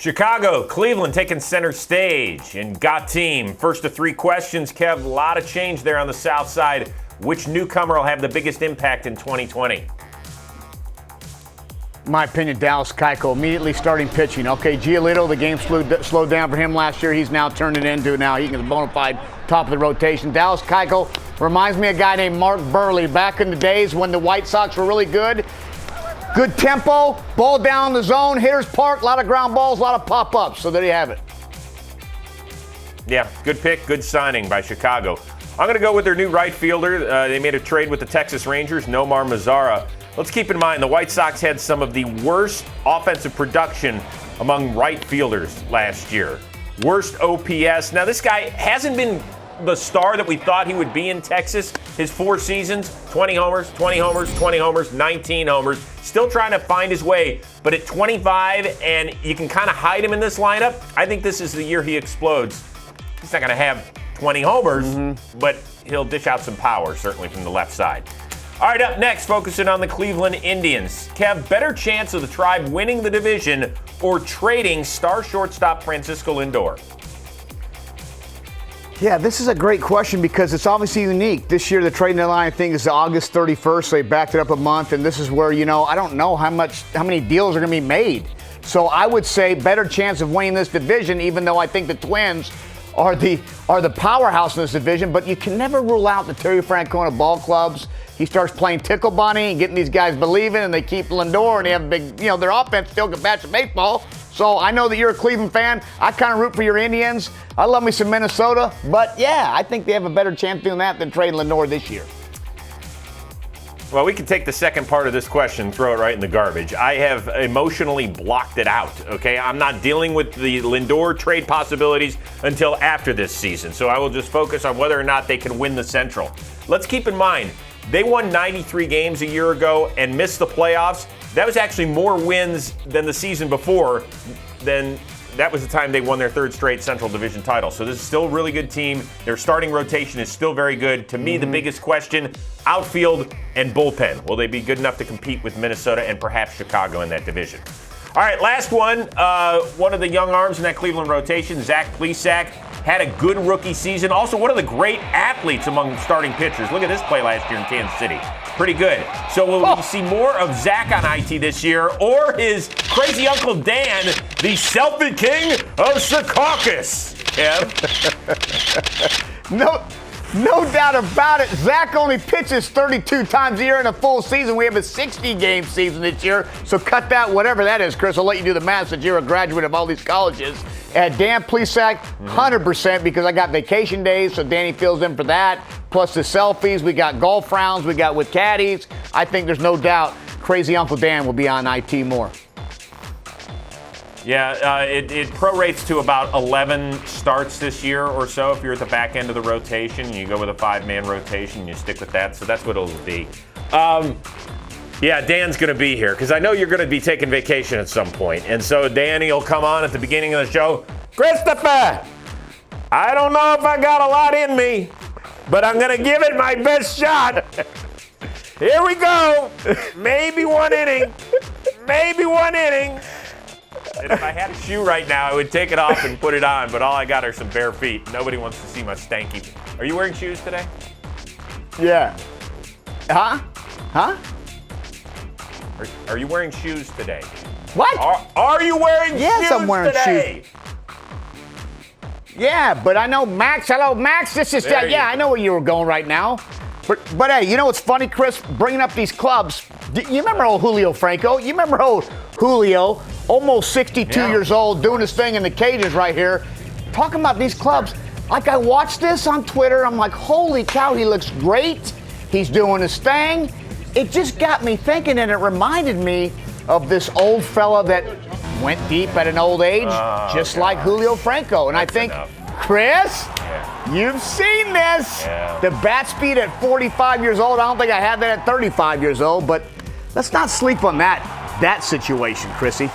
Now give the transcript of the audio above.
Chicago, Cleveland taking center stage and Got Teeeem. First of three questions, Kev. A lot of change there on the south side. Which newcomer will have the biggest impact in 2020? My opinion, Dallas Keuchel, immediately starting pitching. Okay, Giolito, the game slowed down for him last year. He's now turned it into now he can be a bona fide top of the rotation. Dallas Keuchel reminds me of a guy named Mark Burley back in the days when the White Sox were really good. Good tempo, ball down the zone, hitters park, a lot of ground balls, a lot of pop-ups. So there you have it. Yeah, good pick, good signing by Chicago. I'm going to go with their new right fielder. They made a trade with the Texas Rangers, Nomar Mazara. Let's keep in mind the White Sox had some of the worst offensive production among right fielders last year. Worst OPS. Now, this guy hasn't been the star that we thought he would be in Texas his 4 seasons. 20 homers, 20 homers, 20 homers, 19 homers. Still trying to find his way. But at 25, and you can kind of hide him in this lineup, I think this is the year he explodes. He's not going to have 20 homers, but he'll dish out some power, certainly from the left side. All right, up next, focusing on the Cleveland Indians. Kev, better chance of the Tribe winning the division or trading star shortstop Francisco Lindor? Yeah, this is a great question because it's obviously unique. This year, the trading deadline, I think, is August 31st, so they backed it up a month, and this is where, I don't know how many deals are going to be made. So I would say better chance of winning this division, even though I think the Twins are the powerhouse in this division, but you can never rule out the Terry Francona ball clubs. He starts playing tickle bunny and getting these guys believing, and they keep Lindor, and they have a big, their offense still can batch a baseball. So I know that you're a Cleveland fan. I kind of root for your Indians. I love me some Minnesota, but yeah, I think they have a better chance doing that than trading Lindor this year. Well, we can take the second part of this question and throw it right in the garbage. I have emotionally blocked it out, okay? I'm not dealing with the Lindor trade possibilities until after this season, so I will just focus on whether or not they can win the Central. Let's keep in mind, they won 93 games a year ago and missed the playoffs. That was actually more wins than the season before. That was the time they won their 3rd straight Central Division title. So this is still a really good team. Their starting rotation is still very good. To me, the biggest question, outfield and bullpen. Will they be good enough to compete with Minnesota and perhaps Chicago in that division? All right, last one. One of the young arms in that Cleveland rotation, Zach Plesac, had a good rookie season. Also, one of the great athletes among starting pitchers. Look at this play last year in Kansas City. Pretty good. So will we see more of Zach on IT this year, or his crazy Uncle Dan, the selfie king of Secaucus? Yeah. No doubt about it. Zach only pitches 32 times a year in a full season. We have a 60-game season this year, so cut that, whatever that is, Chris. I'll let you do the math since you're a graduate of all these colleges. Dan Plesac, 100% because I got vacation days, so Danny fills in for that. Plus the selfies, we got golf rounds, we got with caddies. I think there's no doubt crazy Uncle Dan will be on IT more. Yeah, it prorates to about 11 starts this year or so if you're at the back end of the rotation. You go with a 5-man rotation and you stick with that, so that's what it'll be. Yeah, Dan's going to be here because I know you're going to be taking vacation at some point. And so Danny will come on at the beginning of the show. Christopher, I don't know if I got a lot in me, but I'm going to give it my best shot. Here we go. Maybe one inning. Maybe one inning. And if I had a shoe right now, I would take it off and put it on, but all I got are some bare feet. Nobody wants to see my stanky. Are you wearing shoes today? Yeah. Huh? Are you wearing shoes today? What? Are you wearing shoes Yes, I'm wearing today? shoes. Yeah, but I know Max. Hello, Max. This is I know where you were going right now. But hey, you know what's funny, Chris? Bringing up these clubs. You remember old Julio Franco? You remember old Julio, almost 62 years old, doing his thing in the cages right here, talking about these clubs. Like, I watched this on Twitter. I'm like, holy cow, he looks great. He's doing his thing. It just got me thinking, and it reminded me of this old fella that went deep at an old age, just like Julio Franco. And I think, Chris, you've seen this. Yeah. The bat speed at 45 years old. I don't think I had that at 35 years old, but let's not sleep on that situation, Chrissy.